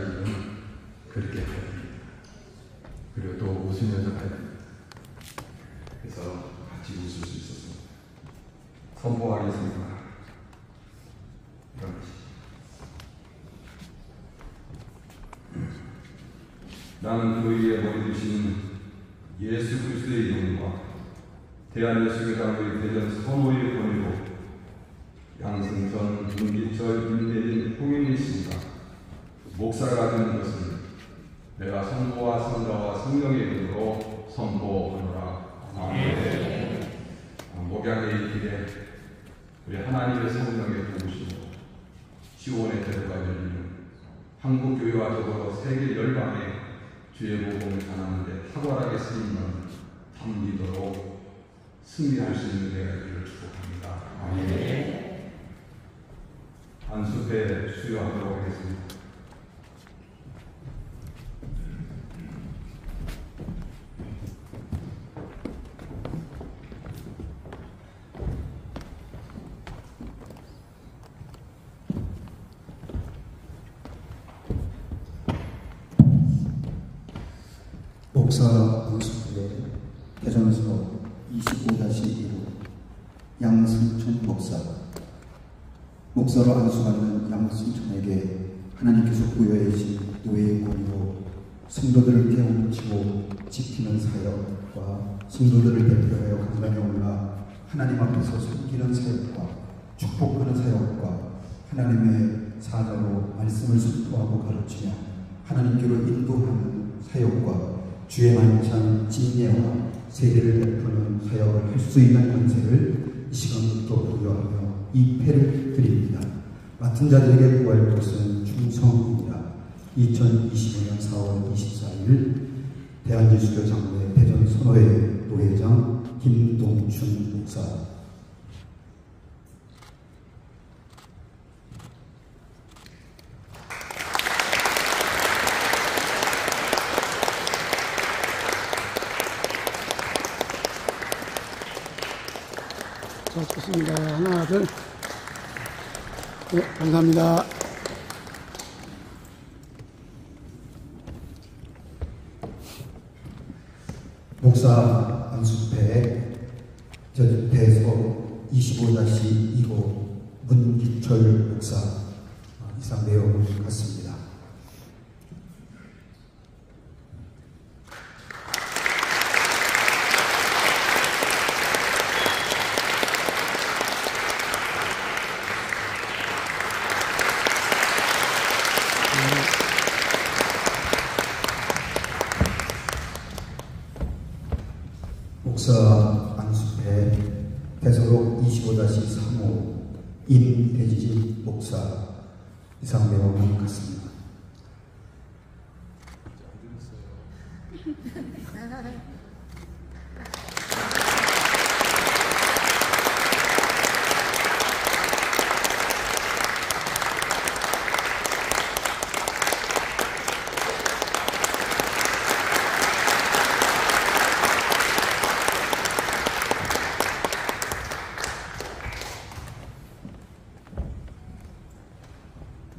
일은 그렇게 해야 됩니다. 그리고 또 웃으면서 가야 됩니다. 그래서 같이 웃을 수 있어서 선포하겠습니다. 이런 것이. 나는 그 위에 머리 되신 예수 그리스도의 이름과 대한예수교장의 대전 서모의 권위로 양승천 김기철 임대인 홍인희 씨가 목사가 되는 것은 내가 성부와 성자와 성령의 이름으로 선포하노라. 아멘. 목양의 길에 우리 하나님의 성령의 도우심으로 시온의 대로가 열리는 한국교회와 더불어 세계 열방에 주의 복음을 전하는데 탁월하게 쓰임은 담리도록 승리할 수 있는 데가 있기를 축복합니다. 아멘. 안수패 수여하도록 하겠습니다. 목사 안수부의 대전서 25-1호 양승천 목사로 안수받는 양승천에게 하나님께서 부여해 주신 노예의 권위로 성도들을 깨우치고 지키는 사역과 성도들을 대표하여 강단에 올라 하나님 앞에서 섬기는 사역과 축복하는 사역과 하나님의 사자로 말씀을 선포하고 가르치며 하나님께로 인도하는 사역과 주의 만찬 진예와 세례를 베푸는 사역을 할 수 있는 권세를 이 시간부터 부여하며 이 패를 드립니다. 맡은 자들에게 구할 것은 충성입니다. 2025년 4월 24일 대한예수교장로회 대전 선호회 노회장 김동춘 목사. 좋습니다. 하나, 둘. 네, 감사합니다. 목사 안수패 대서 25-2호 문기철 목사 이상 내용 같습니다. 목사 안수패 대서록 25-3호 임대진 목사 이상 내용은 같습니다.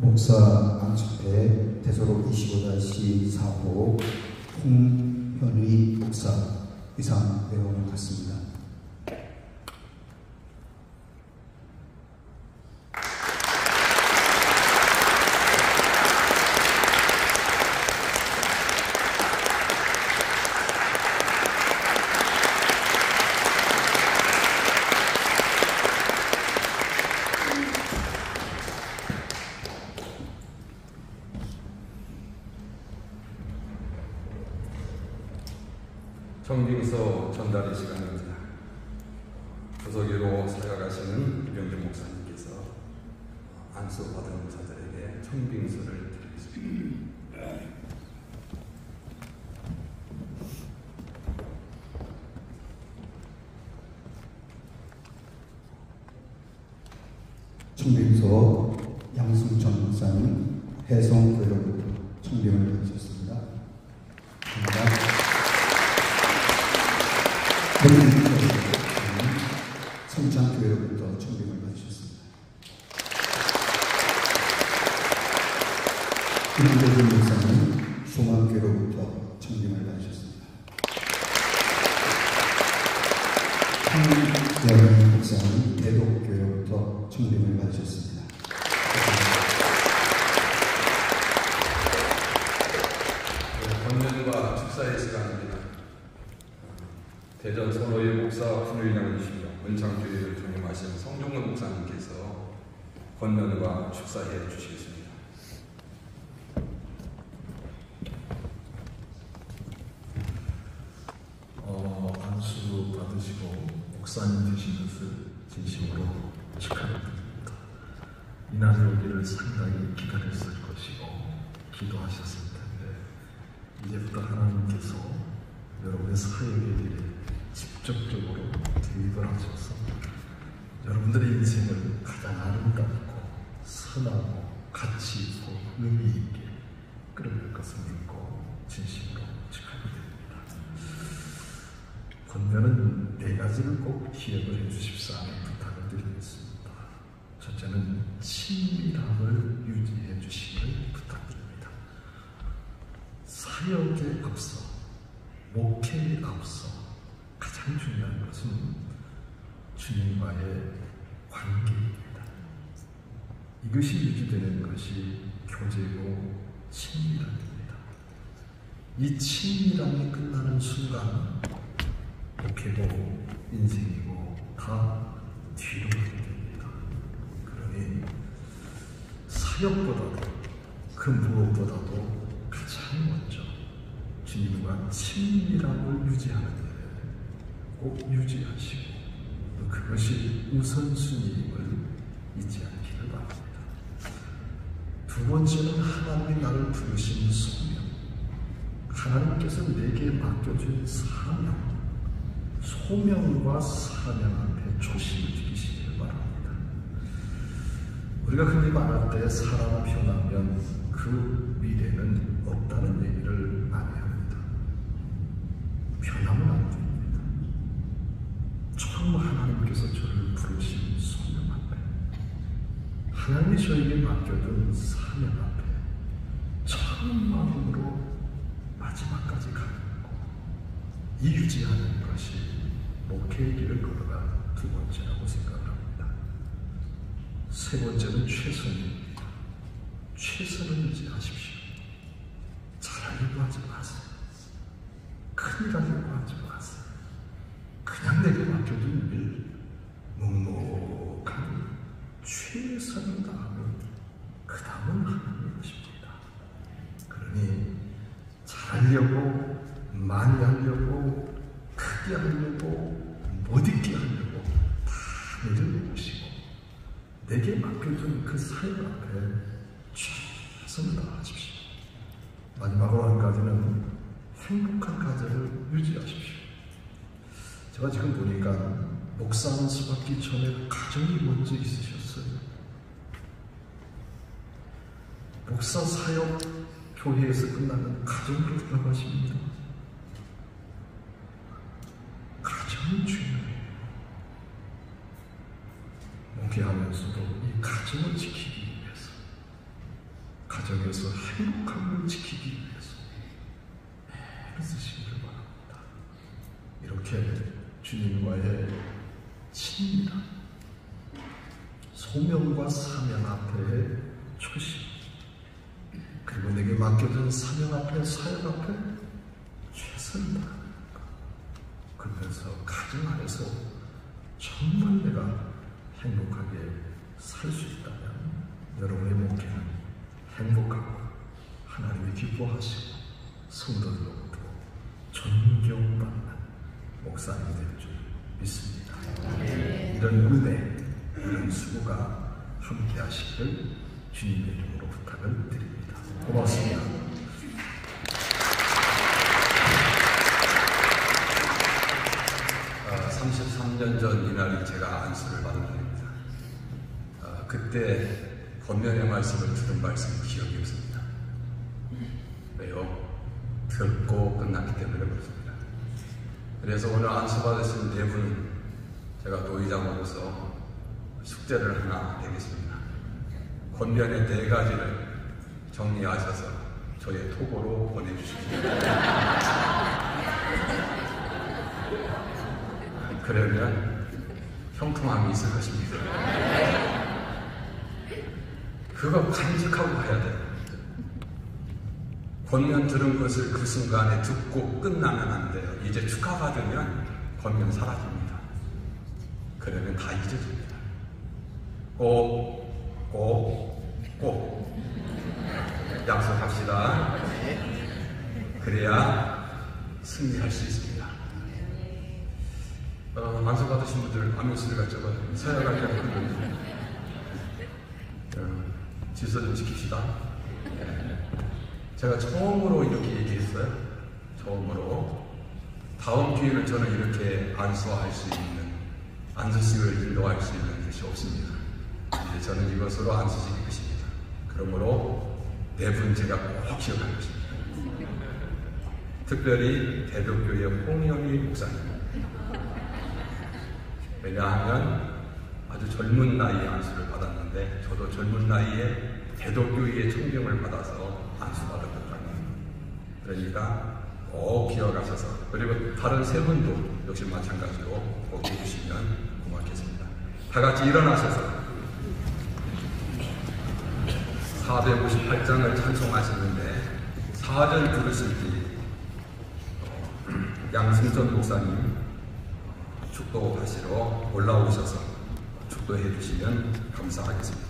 목사 안수패 대서록 25-4호 홍현의 목사 이상 내용은 같습니다. 청빙서 전달의 시간입니다. 구석기로 사역하시는 이병재 목사님께서 안수받은 자들에게 청빙서를 드리겠습니다. 청빙서 양승천 목사님 해성교회로부터 청빙을 받으셨습니다. 감사합니다. 성장교회로부터 청빙을 받으셨습니다. 김대진 목사님 소망교회로부터 청빙을 받으셨습니다. 황여인 목사님 대독교회로부터 청빙을 받으셨습니다. 권면과 축사의 시간입니다. 대전 선호의 목사 훈훈양이시며 은창교회를 전임하신 성종근 목사님께서 권면과 축사해 주시겠습니다. 안수 받으시고 목사님 되신 것을 진심으로 축하드립니다. 이날이 오기를 상당히 기다렸을 것이고 기도하셨을 텐데 이제부터 하나님께서 여러분의 사역의 길에 직접적으로 개입을 하셔서 여러분들의 인생을 가장 아름답고 선하고 가치 있고 의미 있게 끌어낼 것을 믿고 진심으로 축하드립니다. 권면은 4가지를 꼭 기억을 해주십사 하는 부탁을 드리겠습니다. 첫째는 친밀함을 유지해 주시기를 부탁드립니다. 사역에 앞서 목회에 앞서 가장 중요한 것은 주님과의 관계입니다. 이것이 유지되는 것이 교제고 친밀함입니다. 이 친밀함이 끝나는 순간 목회고 인생이고 다 뒤로 가게 됩니다. 그러니 사역보다도 그 무엇보다도 가장 먼저 주님과 친밀함을 유지하는 데 꼭 유지하시고 그것이 우선순위임을 잊지 않기를 바랍니다. 두 번째는 하나님이 나를 부르신 소명, 하나님께서 내게 맡겨준 사명, 소명과 사명 앞에 조심을 지키시길 바랍니다. 우리가 흔히 말할 때 사람 변하면 그 미래는 없다는 얘기를 많이 합니다. 변하면 안 됩니다. 처음 하나님께서 저를 부르신 소명 앞에, 하나님이 저에게 맡겨둔 사명 앞에 처음 마음으로 마지막까지 가는 것, 이 유지하는 것이 목회의 길을 걸어간 두 번째라고 생각을 합니다. 세 번째는 최선입니다. 최선을 유지하십시오. 잘하려고 하지 마세요. 큰일 하려고 하지 마세요. 그냥 내게 맡겨둔 일, 묵묵하게 최선을 다하면 그 다음은 하나님의 것입니다. 그러니 잘하려고, 많이 하려고, 크게 하려고, 못 있게 하려고 다 내려놓으시고 내게 맡겨둔 그 사역 앞에 최선을 다하십시오. 마지막으로 한 가지는 행복한 가정을 유지하십시오. 제가 지금 보니까 목사 안수 받기 전에 가정이 먼저 있으셨어요. 목사 사역 교회에서 끝나면 가정으로 들어가십니다. 가정은 중요해요. 목회하면서도 이 가정을 지키기 위해서, 가정에서 행복함을 지키기 위해서 애를 쓰시기를 바랍니다. 이렇게 주님과의 친밀함, 소명과 사명 앞에 초심, 그리고 내게 맡겨진 사명 앞에, 사역 앞에 최선을 다하는 것, 그러면서 가정 안에서 정말 내가 행복하게 살 수 있다면 여러분의 목회는 행복하고 하나님이 기뻐하시고 성도들로부터 존경받는 목사님이 될 줄 믿습니다. 이런 은혜, 이런 수고가 함께 하시길 주님의 이름으로 부탁을 드립니다. 고맙습니다. 33년 전 이날이 제가 안수를 받은 날입니다. 그때 권면의 말씀을 들은 말씀이 기억이 없습니다. 왜요? 듣고 끝났기 때문에 그렇습니다. 그래서 오늘 안수 받으신 4분은 제가 노회장으로서 숙제를 하나 내겠습니다. 권면의 4가지를 정리하셔서 저의 톡으로 보내주십시오. 그러면 형통함이 있을 것입니다. 그거 간직하고 가야 돼요. 권면 들은 것을 그 순간에 듣고 끝나면 안 돼요. 이제 축하받으면 권면 사라집니다. 그러면 다 잊어집니다. 꼭 약속합시다. 그래야 승리할 수 있습니다. 안수 받으신 분들 안면수를 가져가 서야가게 하거든요. 질서 좀 지킵시다. 제가 처음으로 이렇게 얘기했어요. 처음으로. 다음 기회는 저는 이렇게 안수할 수 있는, 안수식을 인도할 수 있는 것이 없습니다. 이제 저는 이것으로 안수식일 것입니다. 그러므로 네 분 제가 꼭 기억할 것입니다. 특별히 대덕교회 홍영희 목사님. 왜냐하면 아주 젊은 나이에 안수를 받았는데 저도 젊은 나이에 대덕교회의 존경을 받아서 안수받았거든요. 그러니까 꼭 기억하셔서, 그리고 다른 세 분도 역시 마찬가지로 꼭 해주시면 고맙겠습니다. 다 같이 일어나셔서 458장을 찬송하시는데 4절 들으실 때 양승전 목사님 축도하시러 올라오셔서 축도해 주시면 감사하겠습니다.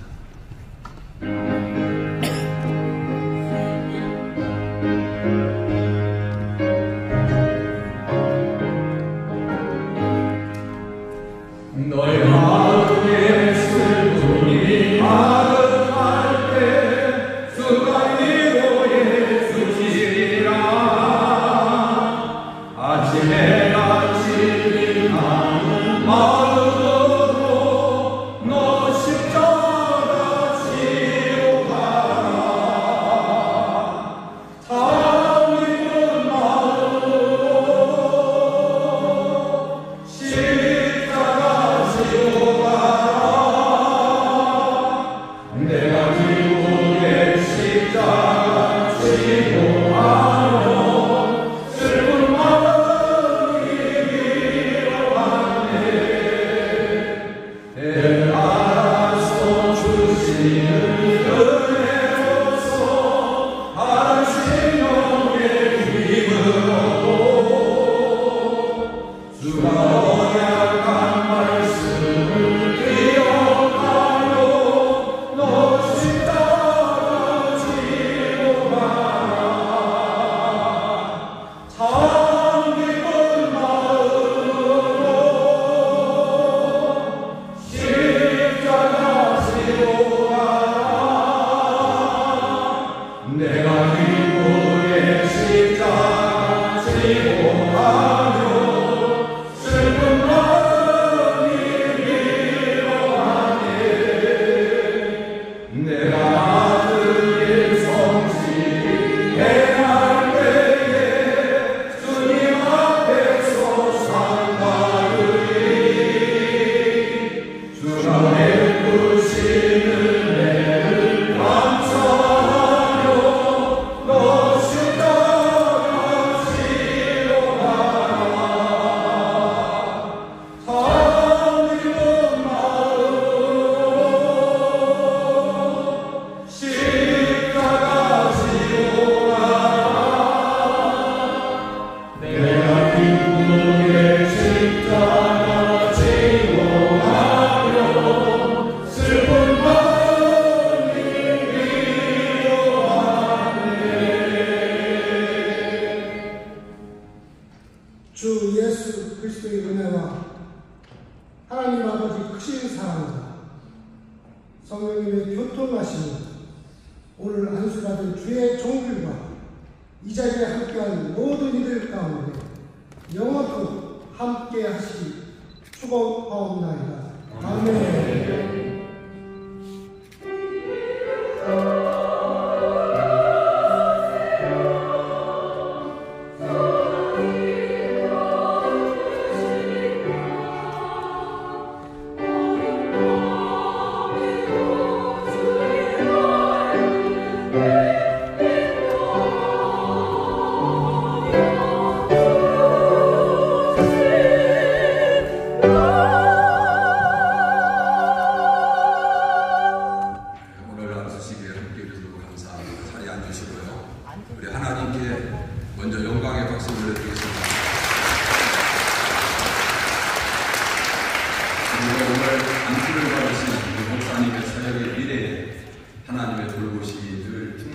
너의 마음에 슬픔이 마음할 때 수가 위로에 수시리라. 아침에 아침이 나는 마음으로 너 십자가 지고 가라. 참 기쁜 마음으로 십자가 지고 가라. 내가 기쁘게 십자가 지고 가면 슬픈 마음이 위로하네. 내 알아서 주시는 은혜로서 하신 영의 힘으로 주가 언약한 말씀을 기억하며 너 십자가 지고 가라. 참 기쁜 마음으로 십자가 지고 가라. 내가 기쁘게 십자가 지고 가며 슬픈 마음이 위로하네. 내가 아들의 성실히 행할 때에 주님 앞에서 상가르리. 주가 베푸시는 은혜를 감사하며 너 십자가 지고 가라. 참 기쁜 마음으로 십자가 지고 가라. 내가 기쁘게 십자가 지고 가며 슬픈 마음이 위로하네. 주 예수 그리스도의 은혜와 하나님 아버지 크신 사랑과 성령님의 교통하심이 오늘 안수받은 주의 종들과 이 자리에 함께한 모든 이들 가운데 영원토록 함께 하시기 축원하옵나이다. 아멘. 주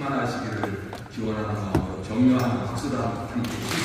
충만하시기를 기원하는 마음으로 격려하는 박수로 함께